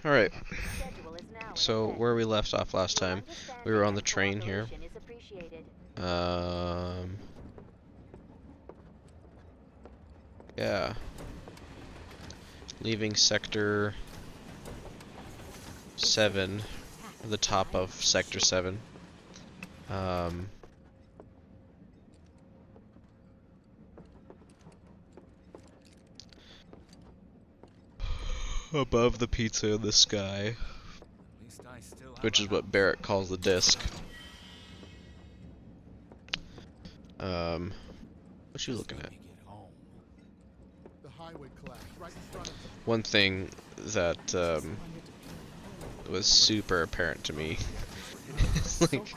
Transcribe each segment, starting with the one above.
Alright, so where we left off last time, we were on the train here. Yeah. Leaving Sector 7, the top of Sector 7. Above the pizza in the sky, which is what Barrett calls the disc. What you looking at? One thing that was super apparent to me is like,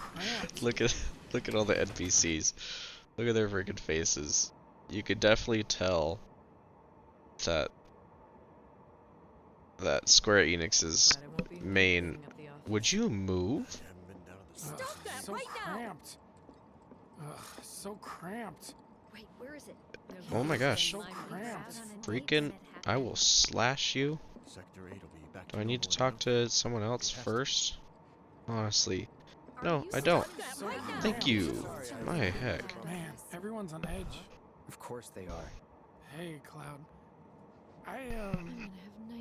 look at all the NPCs. Look at their freaking faces. You could definitely tell that Square Enix's main. Would you move? Stop that right cramped. So cramped. Wait, where is it? Oh my gosh. So cramped. Freaking, I will slash you. Do I need to talk to someone else first? Honestly. No, I don't. Thank you. My heck. Man, everyone's on edge. Of course they are. Hey, Cloud.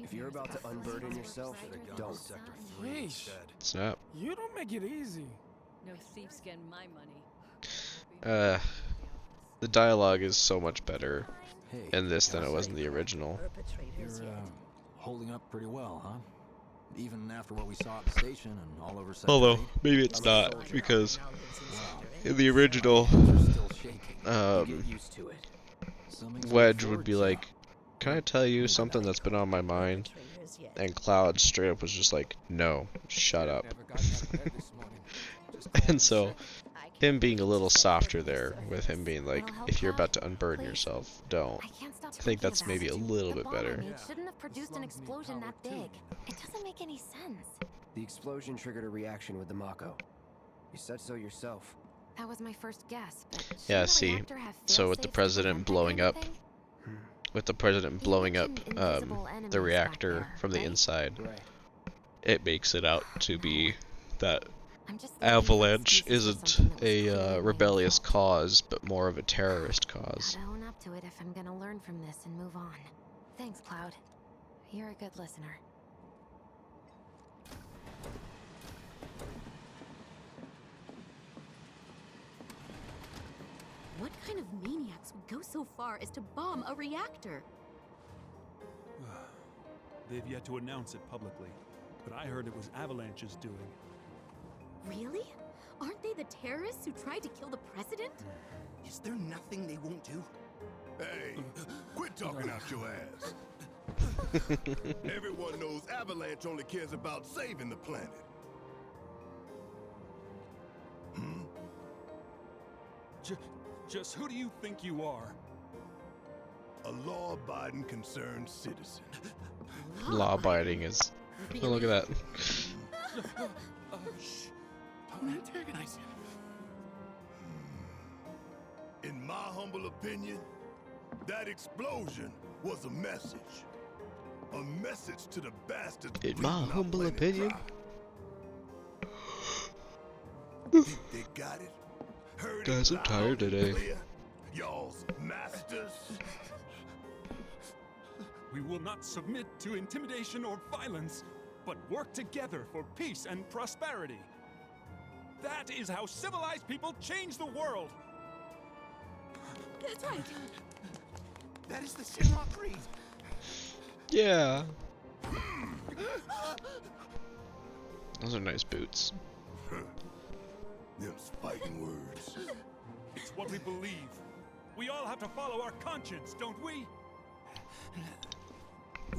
If you're about to unburden yourself, don't. Yeesh. Snap. You don't make it easy. No thief's getting my money. The dialogue is so much better Hey, in this than it was in the original. You're holding up pretty well, huh? Even after what we saw at the station and all over Sector Although, 8? maybe it's not, because in the original, Still shaking. get used to it. Something to Wedge look would be forward like, "Can I tell you something that's been on my mind?" And Cloud straight up was just like, "No, shut up." And so, him being a little softer there, with him being like, "If you're about to unburden yourself, don't." I think that's maybe a little bit better. It shouldn't have produced an explosion that big. It doesn't make any sense. The explosion triggered a reaction with the Mako. You said so yourself. That was my first guess, but Yeah, shouldn't the see, reactor have so with the fail-safes to president prevent that blowing kind up, of thing? with the president blowing up mentioned invisible enemies the back reactor there, from the right? inside, Right. it makes it out to be that I'm just looking for Avalanche excuses for isn't something that was a clearly my rebellious fault. cause, but more of a terrorist cause. Gotta own up to it if I'm gonna learn from this and move on. Thanks, Cloud. You're a good listener. What kind of maniacs would go so far as to bomb a reactor? They've yet to announce it publicly, but I heard it was Avalanche's doing. Really? Aren't they the terrorists who tried to kill the president? Is there nothing they won't do? Hey, quit talking out your ass. Everyone knows Avalanche only cares about saving the planet. Just who do you think you are? A law-abiding, concerned citizen. Law-abiding is. Oh, look at that. Don't antagonize him. In my humble opinion, that explosion was a message. A message to the bastards. In my bleeding our humble planet opinion. dry. Think they got it? Heard it Guys, I'm loud tired and today. clear? Y'all's masters. We will not submit to intimidation or violence, but work together for peace and prosperity. That is how civilized people change the world. That's right. That is the Shinra Creed. Yeah. Those are nice boots. Them fighting words. It's what we believe. We all have to follow our conscience, don't we?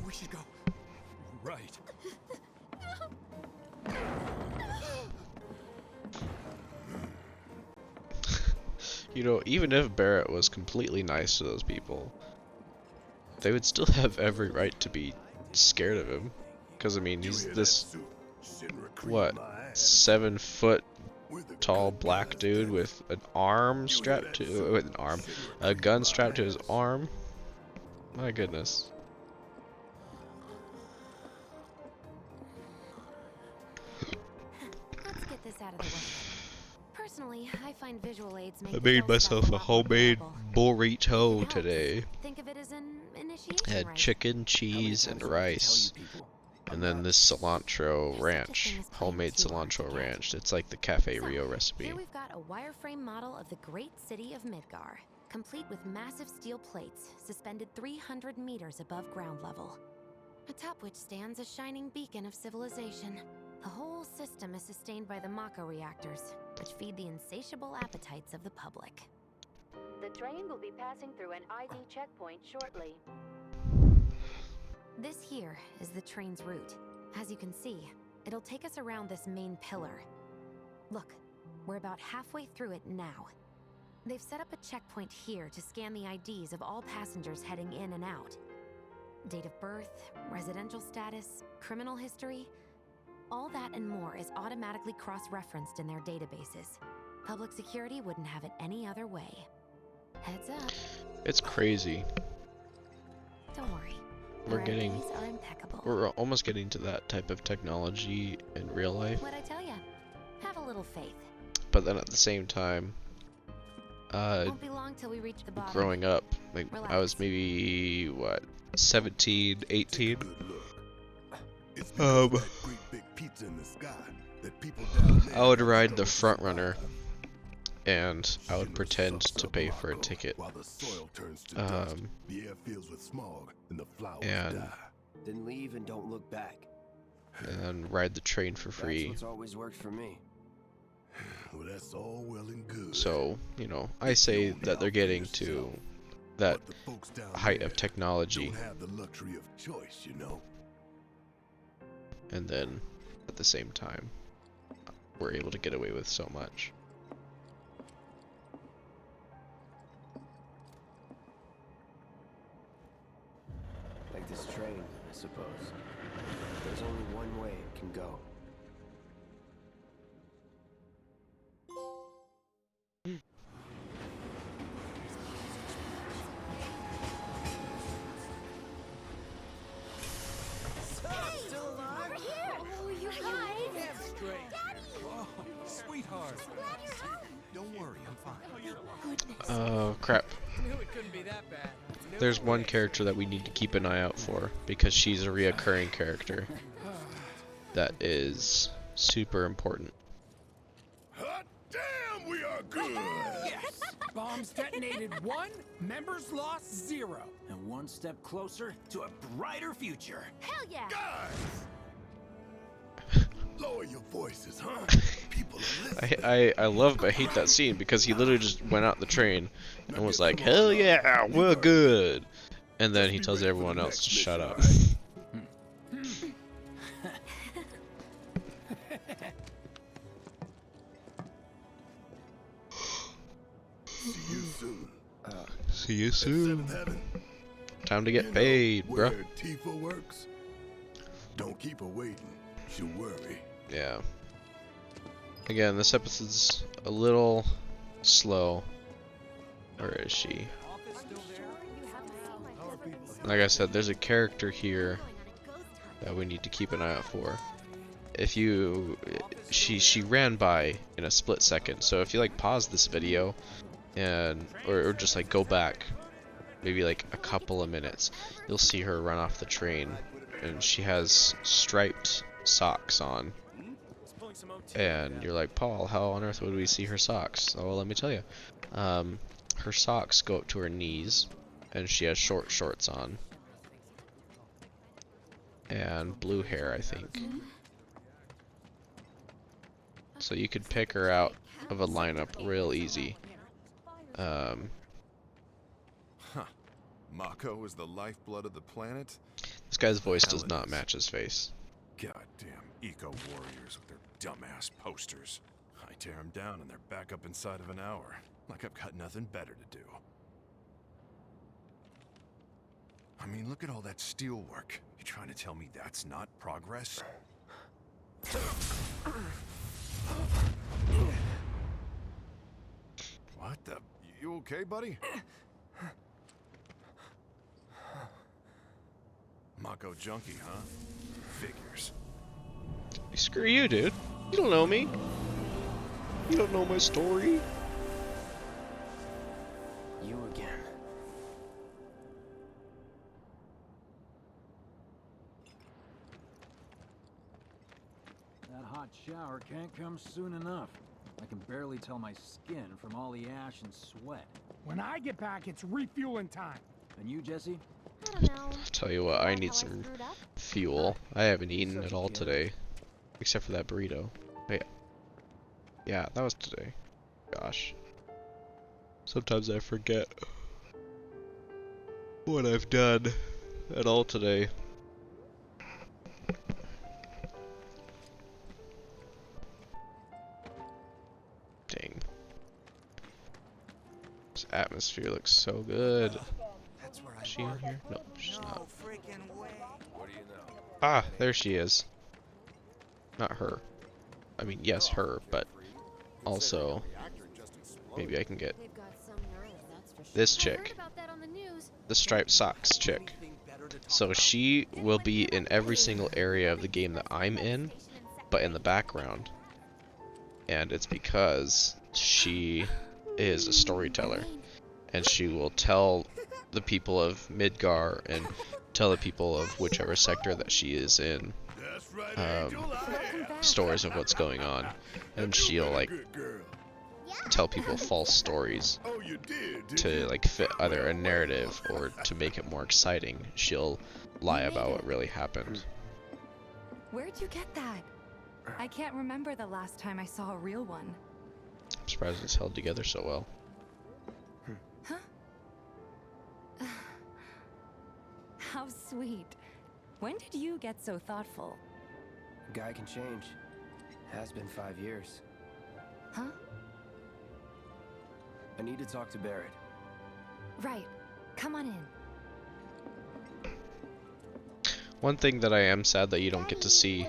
We should go. Right. You know, even if Barrett was completely nice to those people, they would still have every right to be scared of him. Because, I mean, You he's hear that, this, Sue? Shinra Creed what, my ass. 7 foot We're the tall good black guys, dude damn it. with an arm You hear strapped that, to, Sue? with an arm, Shinra a Creed gun my strapped to his ass. arm. My goodness. out of the way. Personally, I find visual aids make I the made kill myself stuff a lot more homemade bearable. burrito If it today. helps, think of it as an initiation Had rite. chicken, cheese, and rice. And then this cilantro There's such a ranch, thing as playing homemade too hard to cilantro get. ranch. It's like the Cafe So, Rio recipe. here we've got a wireframe model of the great city of Midgar, complete with massive steel plates suspended 300 meters above ground level, atop which stands a shining beacon of civilization. The whole system is sustained by the Mako reactors, which feed the insatiable appetites of the public. The train will be passing through an ID checkpoint shortly. This here is the train's route. As you can see, it'll take us around this main pillar. Look, we're about halfway through it now. They've set up a checkpoint here to scan the IDs of all passengers heading in and out. Date of birth, residential status, criminal history, all that and more is automatically cross-referenced in their databases. Public security wouldn't have it any other way. Heads up. It's crazy. Don't worry. We're Our getting, IDs are impeccable. we're almost getting to that type of technology in real life. What'd I tell ya? Have a little faith. But then at the same time, Won't be long till we reach the bottom. growing up, like I was Relax. maybe what, 17, 18. Good look. It's because of that great big pizza in the sky that people down there I would ride know the it's front a runner, survivor. and I would Shimmer pretend sucks to up pay for a Mako ticket. While the soil turns to dust, Um, the air fills with smog, and the flowers and- die. Then leave and don't look back. and ride the train for That's free. what's always worked for me. Well, that's all well and good. So, you know, I say that they're getting to that But the folks down height there of technology, don't have the luxury of choice, you know. and then at the same time, we're able to get away with so much. Like this train, I suppose. There's only one way it can go. Over here! Oh, you guys! Daddy! Oh, sweetheart. Glad you're home! Don't worry, I'm fine. Goodness. Oh crap. Knew it couldn't be that bad. There's one character that we need to keep an eye out for, because she's a reoccurring character that is super important. Hot damn, we are good! Yes! Bombs detonated 1, members lost 0. And one step closer to a brighter future. Hell yeah! Guys! Lower your voices, huh? People are listening. I love but hate that scene, because he literally just went out the train and was like, hell yeah, we're good. And then he tells everyone else to shut up. See you soon. See you At soon. Seventh Heaven. Time to You get know paid, where bruh. Tifa works? Don't keep her waiting. She'll worry. Yeah. Again, this episode's a little slow. Where is she? Like I said, there's a character here that we need to keep an eye out for. If you, she ran by in a split second. So if you like pause this video, and or just like go back, maybe like a couple of minutes, you'll see her run off the train, and she has striped socks on. And you're like, Paul, how on earth would we see her socks? Oh, well, let me tell you. Her socks go up to her knees, and she has short shorts on. And blue hair, I think. So you could pick her out of a lineup real easy. Huh. Mako is the lifeblood of the planet? This guy's voice does not match his face. Goddamn eco-warriors with their dumbass posters. I tear them down and they're back up inside of an hour. Like I've got nothing better to do. I mean, look at all that steel work. You trying to tell me that's not progress? What the? You okay, buddy? Mako junkie, huh? Figures. Screw you, dude. You don't know me. You don't know my story? You again. That hot shower can't come soon enough. I can barely tell my skin from all the ash and sweat. When I get back, it's refueling time. And you, Jesse? I don't know. I'll tell you what, I need some fuel. I haven't eaten at all today. Except for that burrito. Wait. Yeah, that was today. Gosh. Sometimes I forget what I've done at all today. Dang. This atmosphere looks so good. Is she in here? No, she's not. What do you know? Ah, there she is. Not her. I mean, yes, her, but also maybe I can get this chick, the striped socks chick. So she will be in every single area of the game that I'm in, but in the background. And it's because she is a storyteller, and she will tell the people of Midgar and tell the people of whichever sector that she is in stories of what's going on, and she'll like tell people false stories to like fit either a narrative or to make it more exciting. She'll lie about what really happened. Where'd you get that? I can't remember the last time I saw a real one. I'm surprised it's held together so well. Huh? How sweet. When did you get so thoughtful? Guy can change. Has been 5 years. Huh? I need to talk to Barrett. Right. Come on in. One thing that I am sad that you don't get to see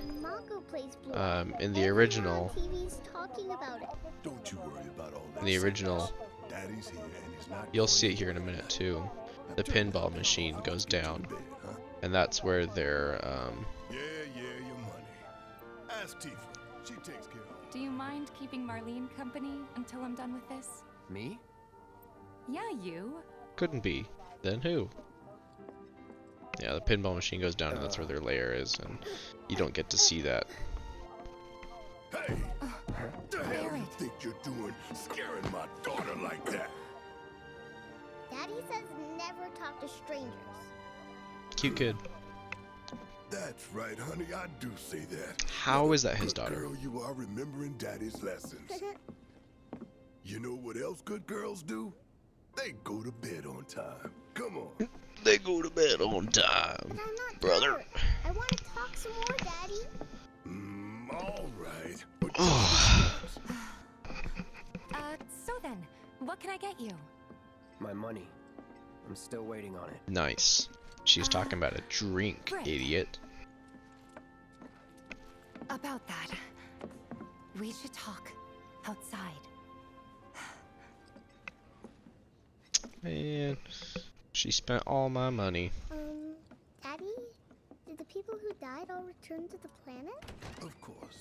in the original, Don't you worry about all that. in the original, Daddy's here and he's not you'll see it here in a minute too. The pinball machine goes down, huh? and that's where their Yeah, your money. Ask Tifa. She takes care of it. Do you mind keeping Marlene company until I'm done with this? Me? Yeah, you. couldn't be. Then who? Yeah, the pinball machine goes down, and that's where their lair is, and you don't get to see that. Hey! What the hell you think you're doing scaring my daughter like that? Daddy says never talk to strangers. Cute kid. That's right, honey. I do say that. How is that his Good daughter? girl, you are remembering Daddy's lessons. You know what else good girls do? They go to bed on time. Come on. They go to bed on time, But I'm not brother. tired. I want to talk some more, Daddy. All right. So then, what can I get you? My money. I'm still waiting on it. Nice. She's talking about a drink, Great. idiot. About that. We should talk outside. Man, she spent all my money. Daddy? Did the people who died all return to the planet? Of course.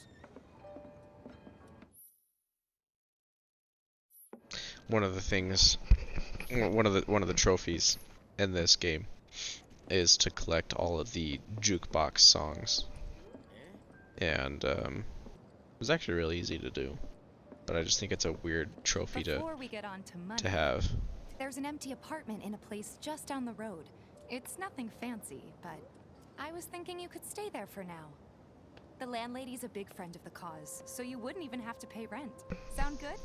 One of the things, one of the trophies in this game is to collect all of the jukebox songs, and it was actually really easy to do, but I just think it's a weird trophy Before we get on to money, to have. there's an empty apartment in a place just down the road. It's nothing fancy, but I was thinking you could stay there for now. The landlady's a big friend of the cause, so you wouldn't even have to pay rent. Sound good?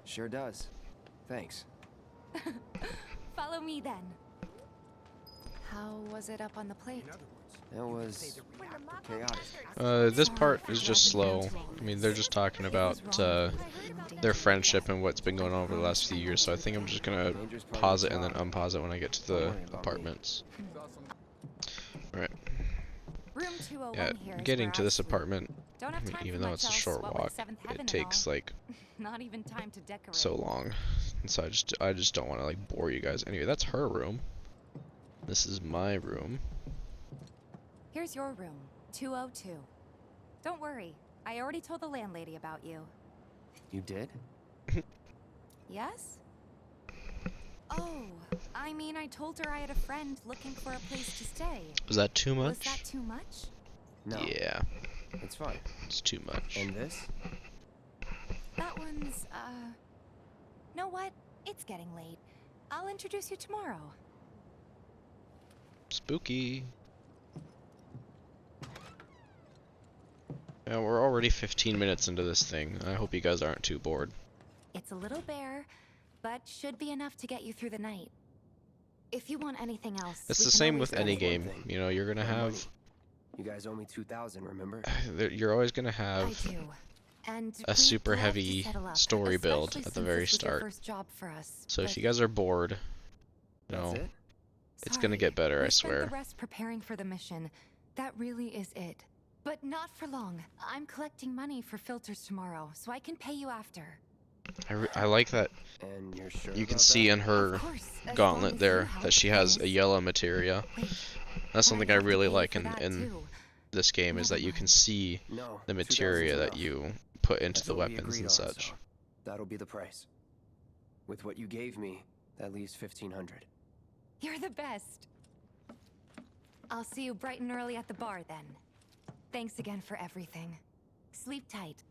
Sure does. Thanks. Follow me then. How was it up on the plate? It was chaotic. This part is just slow. I mean, they're just talking about their friendship and what's been going on over the last few years, so I think I'm just gonna pause it and then unpause it when I get to the apartments. Alright. Room 201 Yeah, here is getting where to I this sleep. apartment, Don't I have mean, time even for though it's a much else, short what with walk, Seventh Heaven it and takes all. like Not even time to decorate. so long, and so I just don't want to like bore you guys. Anyway, that's her room. This is my room. Here's your room, 202. Don't worry, I already told the landlady about you. You did? Yes? Oh, I mean, I told her I had a friend looking for a place to stay. Was that too much? Was that too much? No. Yeah, It's fine. it's too much. And this? That one's, know what? It's getting late. I'll introduce you tomorrow. Spooky. Yeah, we're already 15 minutes into this thing. I hope you guys aren't too bored. It's a little bare, but should be enough to get you through the night. If you want anything else, It's we the can same always with any go. game. You know, you're gonna have. You guys owe me 2,000, remember? You're always gonna I have do. And a we'd super love to heavy settle up, story build especially at the since very this was your start. first job for us, So but if you guys are bored, you That's know, it? it's gonna sorry, get better, we I spent swear. the rest preparing for the mission. That really is it. But not for long. I'm collecting money for filters tomorrow, so I can pay you after. I like that And you're sure you can about see that? in her Of course, as long gauntlet as there you help, that she has a Dennis. yellow materia. Wait, That's something I have to really pay like for that in too. this game is Never that you can mind. see No, the 2,000 materia is that enough. you put into That's the what we weapons agreed and on, such. so that'll be the price. With what you gave me, that leaves 1,500. You're the best. I'll see you bright and early at the bar then. Thanks again for everything. Sleep tight.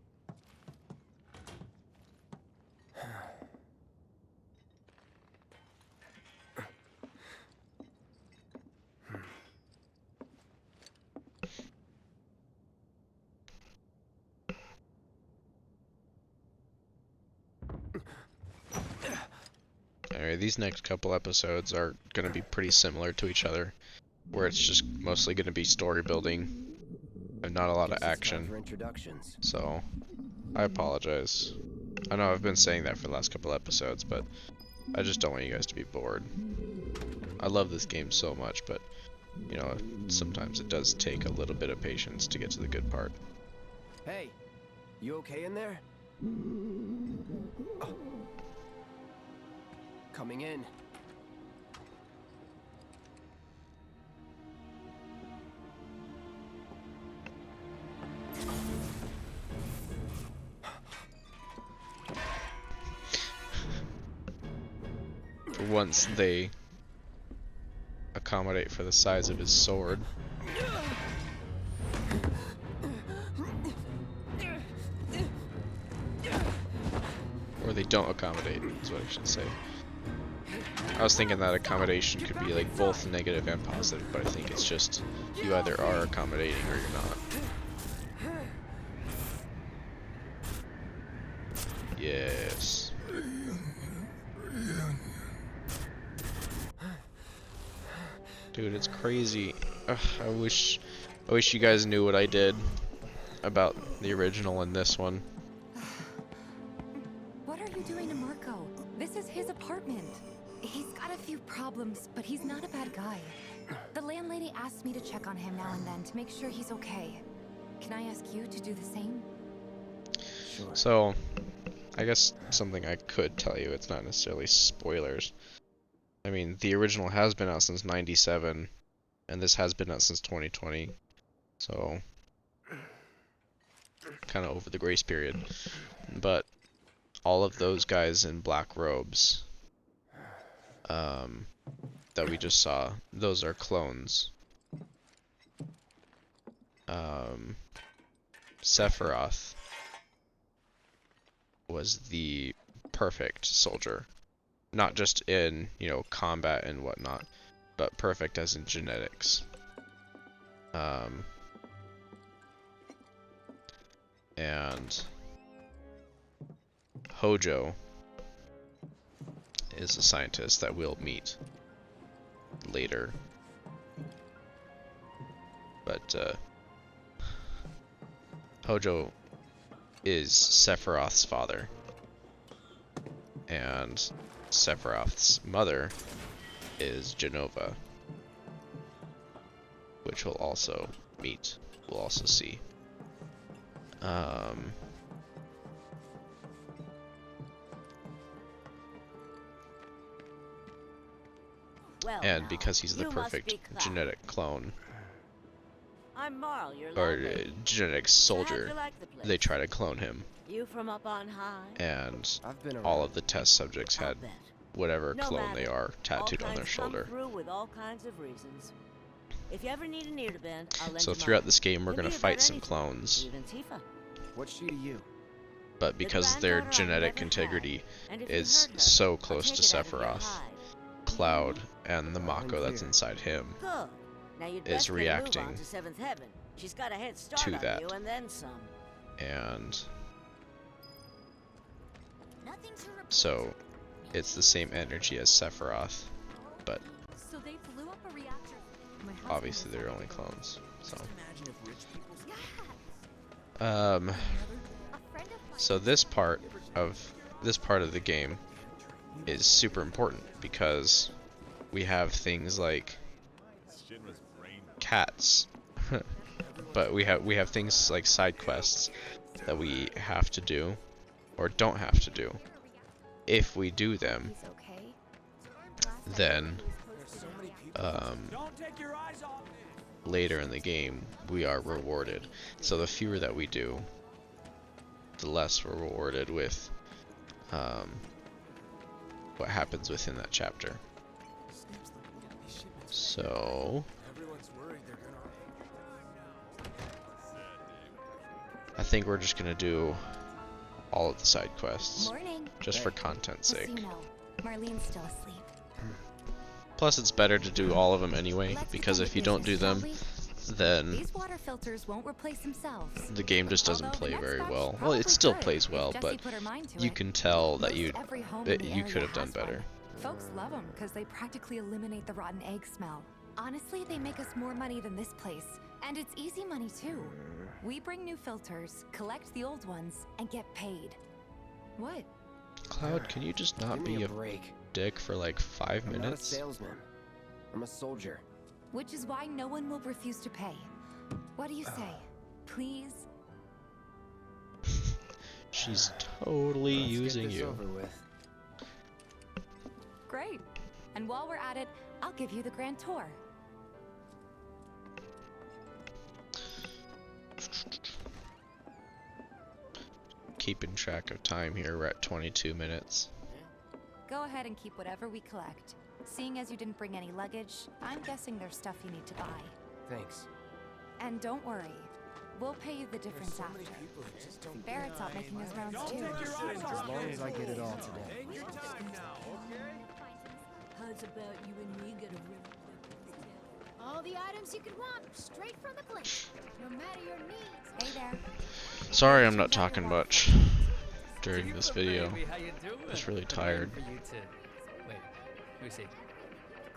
Anyway, these next couple episodes are gonna be pretty similar to each other, where it's just mostly gonna be story building and not a lot of Guess it's time action. for introductions. So, I apologize. I know I've been saying that for the last couple episodes, but I just don't want you guys to be bored. I love this game so much, but, you know, sometimes it does take a little bit of patience to get to the good part. Hey, you okay in there? Oh. Coming in. For once, they accommodate for the size of his sword. Or they don't accommodate, is what I should say. I was thinking that accommodation could be like both negative and positive, but I think it's just you either are accommodating or you're not. Yes. Dude, it's crazy. Ugh, I wish you guys knew what I did about the original and this one. What are you doing to Marco? This is his apartment. He's got a few problems, but he's not a bad guy. The landlady asked me to check on him now and then to make sure he's okay. Can I ask you to do the same? Sure. So, I guess something I could tell you, it's not necessarily spoilers. I mean, the original has been out since '97, and this has been out since 2020, so kind of over the grace period. But all of those guys in black robes that we just saw, those are clones. Sephiroth was the perfect soldier. Not just in, you know, combat and whatnot, but perfect as in genetics. And Hojo is a scientist that we'll meet later. But Hojo is Sephiroth's father. And Sephiroth's mother is Genova, which we'll also meet. We'll also see. Well, And now, because he's the you must perfect be Cloud. genetic clone, I'm Marl, your or landlady. genetic How'd soldier, you like the place? they try to clone him. You from up on high. and I've been all around. of the test subjects I'll had bet. whatever No clone matter. they are tattooed all on their kinds come shoulder. through with all kinds of reasons. If you ever need an ear to bend, I'll lend So you throughout mine. this game, we're Can gonna be fight about some anything, clones, even Tifa. What's she to you? but because their granddaughter I genetic never integrity had. And if you is hurt her, so I'll close take to it out of your Sephiroth, hide. Cloud and the Mako that's clear. inside him Good. Now you'd is best get a move reacting on to Seventh Heaven. She's got a head start to on that. you and then some. And Nothing to report. so it's the same energy as Sephiroth, but So they blew up a reactor. My husband obviously was they're at only it. clones. So Imagine if rich people Yeah. um A friend of mine. so this part of the game is super important because we have things like cats, but we have things like side quests that we have to do or don't have to do. If we do them, He's okay. then Don't take your eyes off it. later in the game we are rewarded. So the fewer that we do, the less we're rewarded with what happens within that chapter. So Everyone's worried they're gonna. I think we're just gonna do all of the side quests Morning. just for content's Just so sake. you know, Marlene's still asleep. Plus it's better to do all of them anyway, Let's because get if down you to don't do business, them, shall we? then These water filters won't replace themselves. the game just doesn't Although the play next very batch well. Well, probably it still could, plays if well, Jessie but put her mind to you it. can tell that Most every home in that the you area could have done has one. better. Folks love them because they practically eliminate the rotten egg smell. Honestly, they make us more money than this place. And it's easy money too. We bring new filters, collect the old ones, and get paid. What? Cloud, can you just not Give me be a a break. dick for like 5 I'm not a minutes? salesman. I'm a soldier. Which is why no one will refuse to pay. What do you say? Please? She's totally Let's using get this you. over with. Great. And while we're at it, I'll give you the grand tour. Keeping track of time here, we're at 22 minutes. Go ahead and keep whatever we collect. Seeing as you didn't bring any luggage, I'm guessing there's stuff you need to buy. Thanks. And don't worry, we'll pay you the difference after. Barrett's out making his rounds too. As long as I get it all today. Take your time now, okay? How's about you and me get a really quick All the items you could want, straight from the blink. No matter your needs. Hey there. Sorry I'm not talking much during this video. Baby, how you doing? I'm just really Been tired. waiting for you to... Wait, let me see.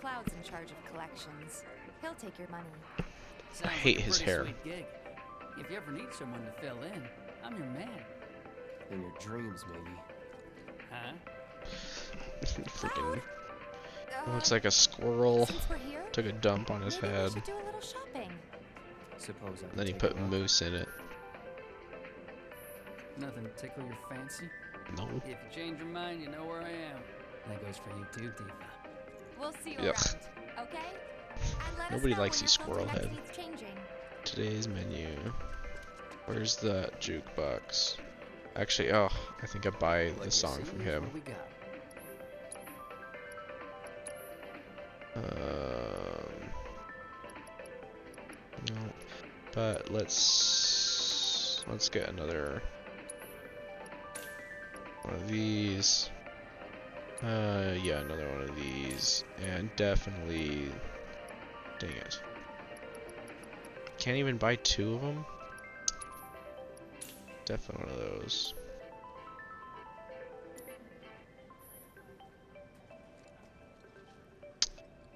Cloud's in charge of collections. He'll take your money. Sounds hate like a his pretty hair. Sweet gig. If you ever need someone to fill in, I'm your man. In your dreams, maybe. Huh? Freaking looks like a squirrel Since we're here, took a dump on his maybe head. we should do a little shopping. Suppose I Then he could put take a look. moose in it. Nothing to tickle your fancy? No. If you change your mind, you know where I am. That goes for you too, Tifa. We'll see you Yuck. around, okay? And let Nobody us know likes when these your filter squirrel next head. needs changing. Today's menu. Where's the jukebox? Actually, oh, I think I buy the Legacy, song from him. What we got? No, but let's get another one of these. Yeah, another one of these, and definitely. Dang it! Can't even buy 2 of them. Definitely one of those.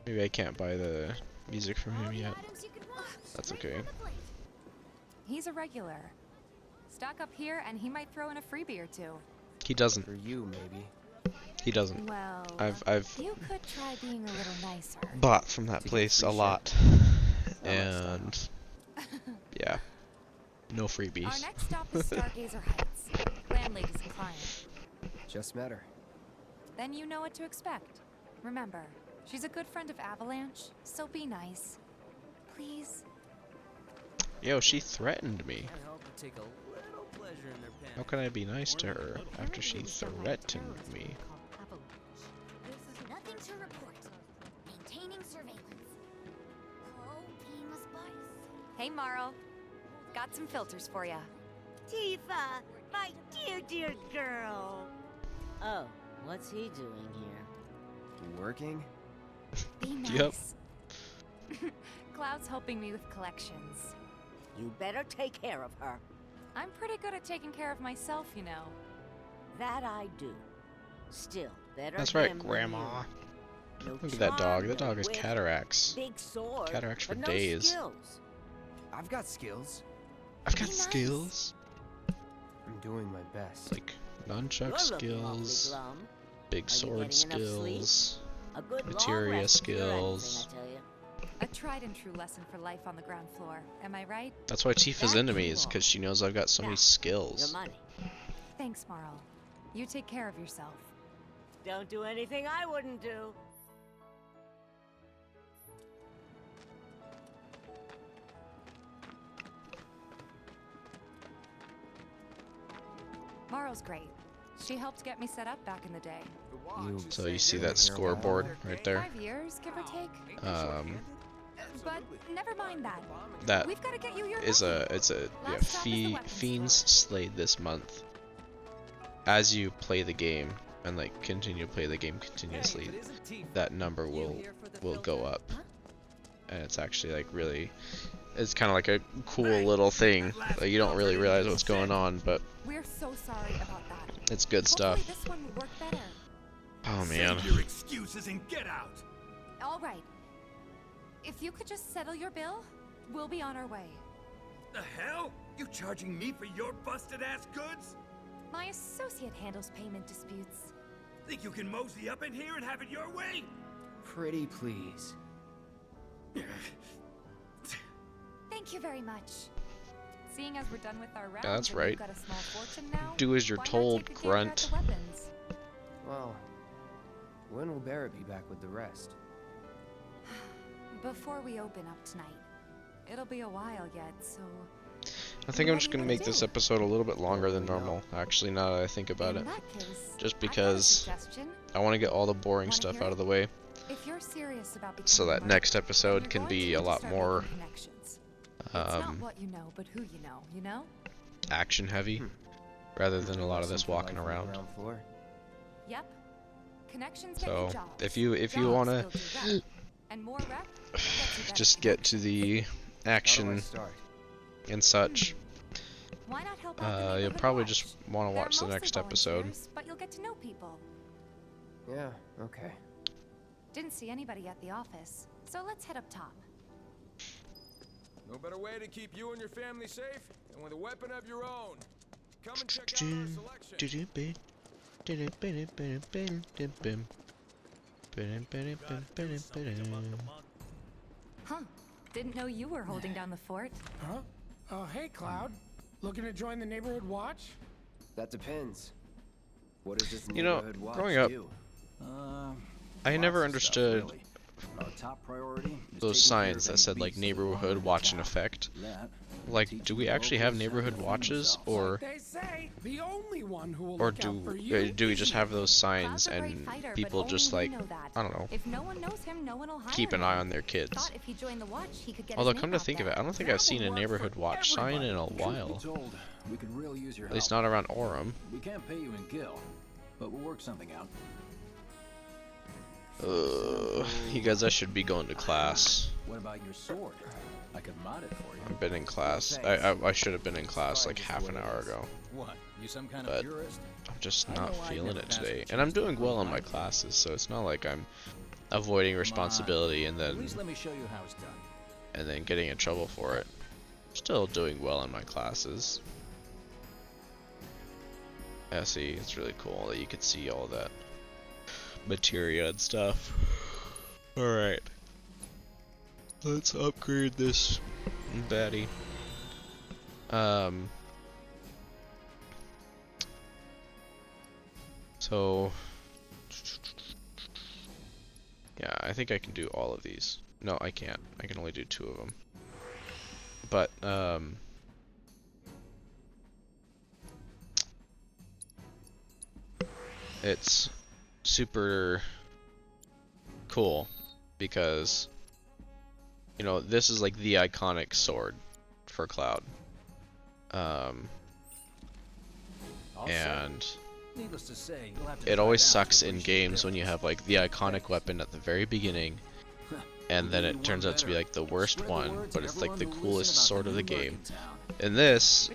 Maybe I can't buy the music from him yet. That's okay. He's a regular. Stock up here and he might throw in a freebie or two. He doesn't. For you, maybe. He doesn't. Well, I've you could try being a little nicer. bought from that To get place free a shit. lot, That might and yeah, no Our freebies. next stop is Stargazer Heights. Landlady's a client. Just met her. Then you know what to expect. Remember, she's a good friend of Avalanche, so be nice. Please. Yo, she threatened me. Can't help but take a little pleasure How can I be nice to her after she threatened me? Nothing to report. Maintaining surveillance. Oh, team was spice. Hey, Marl. Got some filters for ya. Tifa, my dear, dear girl. Oh, what's he doing here? Working? Be nice. Yep. Cloud's helping me with collections. You better take care of her. I'm pretty good at taking care of myself, you know. That I do. Still, better That's right, him than Grandma. you. No Look at that dog. charm, That dog no has wit, cataracts. Big sword, Cataracts for but no days. skills. I've got skills. I've got skills. I'm doing my best. Like nunchuck You're looking awfully skills, glum. big Are you sword getting enough sleep? skills, A good long materia rest will cure anything, skills. I tell you. A tried and true lesson for life on the ground floor. Am I right? That's why Tifa's That into me, you is are. because she knows I've got so many Now, Your skills. money. Thanks, Marl. You take care of yourself. Don't do anything I wouldn't do. Marl's great. She helped get me set up back in the day. So you see that scoreboard right there? 5 years, give or take. But never mind that. That We've got to get you your is money. it's a yeah, Last stop is the weapons fiends store. slayed this month. As you play the game and like continue to play the game continuously, that number will go up, and it's actually like really, it's kind of like a cool little thing. Like, you don't really realize what's going on, but We're so sorry about that. it's good stuff. Hopefully this one would work better. Oh man. Save your excuses and get out. All right. If you could just settle your bill, we'll be on our way. The hell? You charging me for your busted ass goods? My associate handles payment disputes. Think you can mosey up in here and have it your way? Pretty please. Thank you very much. Seeing as we're done with our round, Yeah, that's and right. we've got a small fortune now, Do as you're why not told, take a gander at grunt. the weapons? Well, when will Barrett be back with the rest? Before we open up tonight. It'll be a while yet, so... I think I'm just What are gonna you make gonna this do? episode a little bit longer than normal, actually, now that I think about In it. that case, Just I've got a because suggestion. I want to get all the boring Wanna stuff hear out it? of the way, If you're serious about so becoming that one, next then episode you're can going be to a need to lot start more making connections. It's not what you know, but who you know? action heavy, rather than a lot of this walking Something like around. the ground floor. Yep. Connections get So you jobs. if you Jobs wanna build you rep. And more rep gets you better just get to the How do I action start? and such, Why not help out the you'll neighborhood probably watch? just want to They're watch the mostly next episode. volunteers, but you'll get to know people. Yeah, okay. Didn't see anybody at the office, so let's head up top. No better way to keep you and your family safe than with a weapon of your own. Come and check out our selection. Huh. Didn't know you were holding down the fort. Huh? Oh, hey, Cloud. Looking to join the neighborhood watch? That depends. What does this You know, neighborhood watch growing up, do? I never Lots of stuff, understood really. Our top priority is those taking care signs of that any said like beasts that neighborhood wander into watch in town. effect. That, Like, teaching do we the actually have locals how to neighborhood defend watches, themselves. or Like they say, the only one who will or look out for do you do we is just you. have those signs Cloud's a great and fighter, but people only just we like, know that. I don't know, If no one knows him, no one will hire keep an him. eye on their kids? Thought if he joined the watch, he could get Although his come name to out think of there. it, I don't think That I've seen would a work for neighborhood watch sign in a everybody. while. Truth be told, we could really use your At least help. not around Orem. We can't pay you in Gil, but we'll work something out. You guys, I should be going to class. What about your sword? I could mod it for you. I've been in class. I should have been in class like half an hour ago. What? You some kind But of purist? I'm just I not know I'd feeling never it pass a today. check And I'm test doing in well my in my life. classes, so it's not like I'm avoiding responsibility and At then least let me show you how it's done. getting in trouble for it. Still doing well in my classes. Yeah, see, it's really cool that you can see all that materia and stuff. Alright. Let's upgrade this baddie. So yeah, I think I can do all of these. No, I can't. I can only do 2 of them. But it's super cool because, you know, this is like the iconic sword for Cloud. And Needless to say, you'll have to it try always it out sucks to in appreciate games the when you have like the iconic weapon at the very beginning, and then it turns out to be like the worst one, but it's like the coolest sword of the game. In this,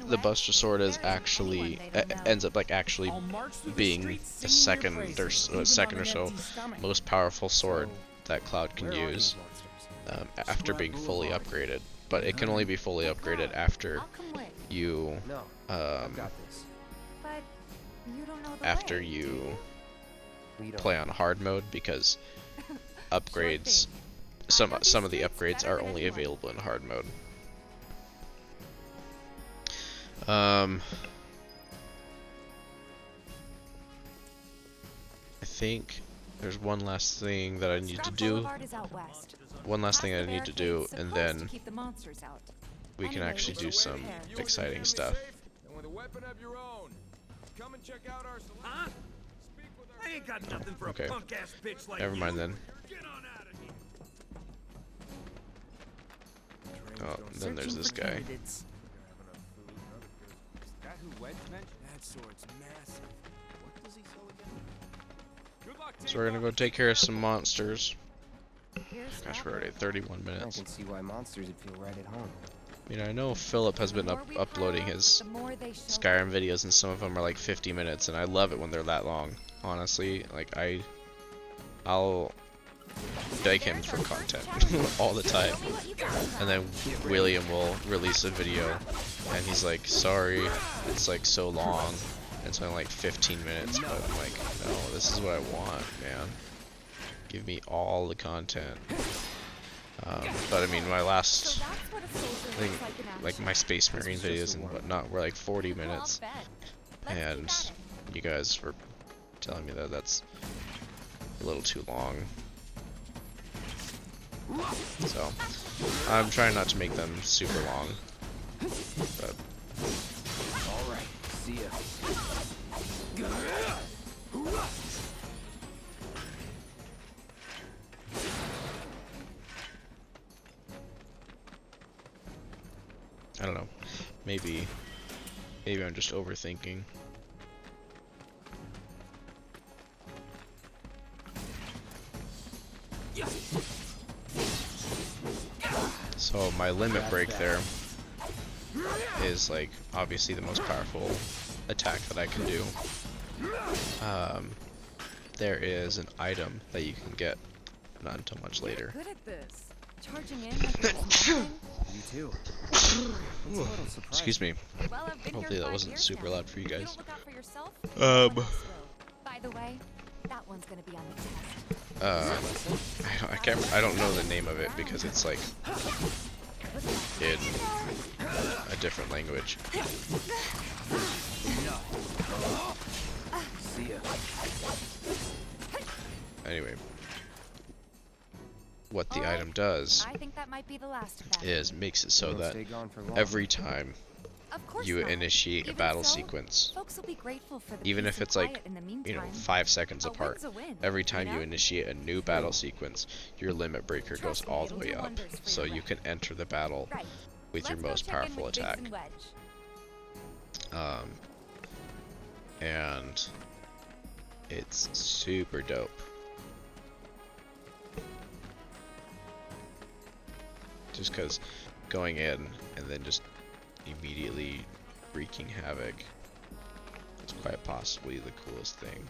the Buster Sword is actually ends up like actually being the second or so most powerful sword that Cloud can use after being fully upgraded. But it can only be fully upgraded after you after you play on hard mode, because upgrades some of the upgrades are only available in hard mode. I think there's one last thing that I need to do. One last thing I need to do, and then we can actually do some exciting stuff. And with a weapon of your own, come and check out our selection. Huh? I ain't got nothing for Okay. a punk-ass bitch like Never mind you. then. Oh, then there's this guy. That sword's massive. What does he sell again? So we're gonna go take care of some monsters. Gosh, we're already at 31 I minutes. can see why monsters would feel right at home. I mean, I know Philip has been uploading his Skyrim videos, and some of them are like 50 minutes, and I love it when they're that long. Honestly, like I'll beg him for content all the time, and then William will release a video, and he's like, "Sorry, it's like so long. It's only like 15 minutes," but I'm like, "No, this is what I want, man. Give me all the content." But I mean, my last, I think, like my Space Marine videos and whatnot were like 40 minutes, and you guys were telling me that that's a little too long. So I'm trying not to make them super long. But All right, see ya. I don't know. Maybe I'm just overthinking. So my limit break there is like obviously the most powerful attack that I can do. There is an item that you can get, not until much later. Good at this. Charging in like it's nothing. You too. Ooh, excuse me. Well, I've been Hopefully here that 5 wasn't years super now. loud for you If guys. don't look out for yourself, no one else will. By the way, that one's gonna be on the test. I don't know the name of it because it's like in a different language. See ya. Anyway, what the item does I think that might be the last of that. is makes it so Won't that stay gone for long. every time Of course you not. initiate a Even battle so, sequence, folks will be grateful for the even peace if and it's like, quiet in the you know, meantime. 5 seconds A apart, win's a win, every time you you know? initiate a new battle sequence, your limit breaker goes Trust me, all the it'll way do up, wonders for so your you can enter the battle Right. with your Let's go most check in powerful with Biggs attack. and Wedge. And it's super dope. Just because going in and then just immediately wreaking havoc is quite possibly the coolest thing.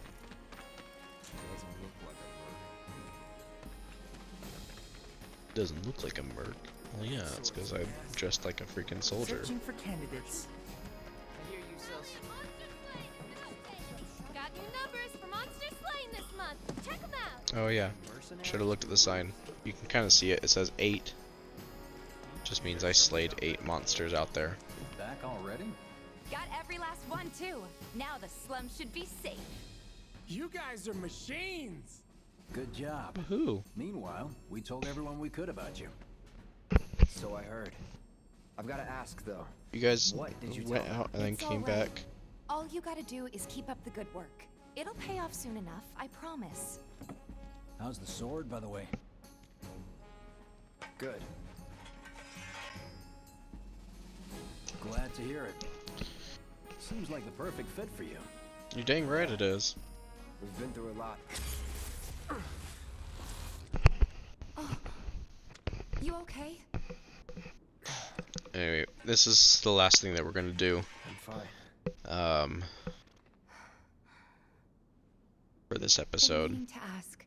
Doesn't look like a merc. Well, yeah, it's because I'm dressed like a freaking soldier. Searching for candidates. I hear you sell Got new numbers for Monster Slaying this month. Check them out. Oh yeah, should have looked at the sign. You can kind of see it. It says 8. Just means I slayed 8 monsters out there. Back already? Got every last one too. Now the slum should be safe. You guys are machines. Good job. Woohoo! Meanwhile, we told everyone we could about you. So I heard. I've got to ask though. You guys What did you went tell out and then It's came all right. back. All you gotta do is keep up the good work. It'll pay off soon enough, I promise. How's the sword, by the way? Good. Glad to hear it. Seems like the perfect fit for you. You're dang right it is. We've been through a lot. Oh, you okay? Anyway, this is the last thing that we're gonna do. I'm fine. For this episode. Been meaning to ask.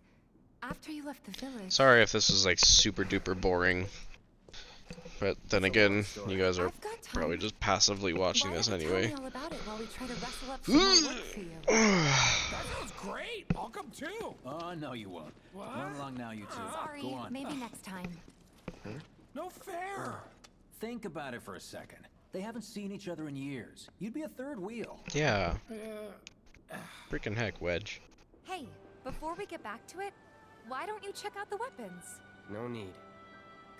After you left the village. Sorry if this was like super duper boring. But then again, you guys are probably just passively watching this anyway. Tell me all about it while we try to rustle up some more work for you. That sounds great. I'll come too. Oh, no, you won't. What? Run along now, you two. Sorry, Go on. maybe next time. No fair. Think about it for a second. They haven't seen each other in years. You'd be a third wheel. Yeah. Freaking heck, Wedge. Hey, before we get back to it, why don't you check out the weapons? No need.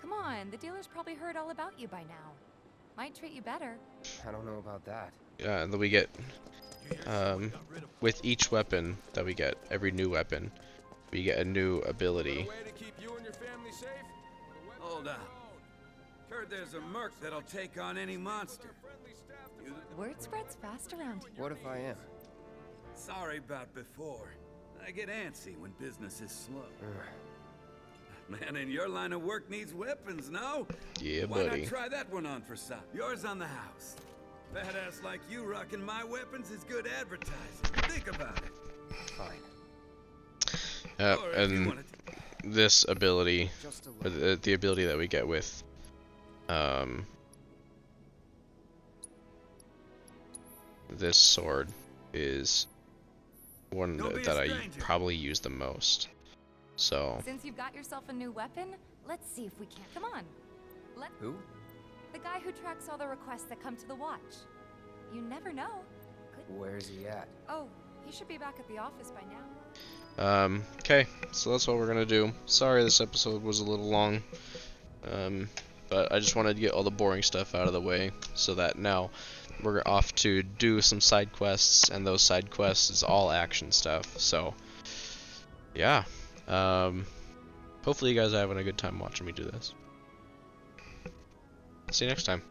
Come on, the dealer's probably heard all about you by now. Might treat you better. I don't know about that. Yeah, and then we get, with each weapon that we get, every new weapon, we get a new ability. Hold on. Heard there's a merc that'll take on any monster. Word spreads fast around here. What if I am? Sorry about before. I get antsy when business is slow. Man in your line of work needs weapons, no? Yeah, Why buddy. not try that one on for some? Yours on the house. Badass like you rocking my weapons is good advertising. Think about it. Fine. And this ability, or the ability that we get with, this sword is one that I probably use the most. So. Since you've got yourself a new weapon, let's see if we can't. Come on. Who? The guy who tracks all the requests that come to the watch. You never know. Where's he at? Oh, he should be back at the office by now. Okay, so that's what we're gonna do. Sorry this episode was a little long. But I just wanted to get all the boring stuff out of the way so that now we're off to do some side quests, and those side quests is all action stuff. So, yeah. Hopefully you guys are having a good time watching me do this. See you next time.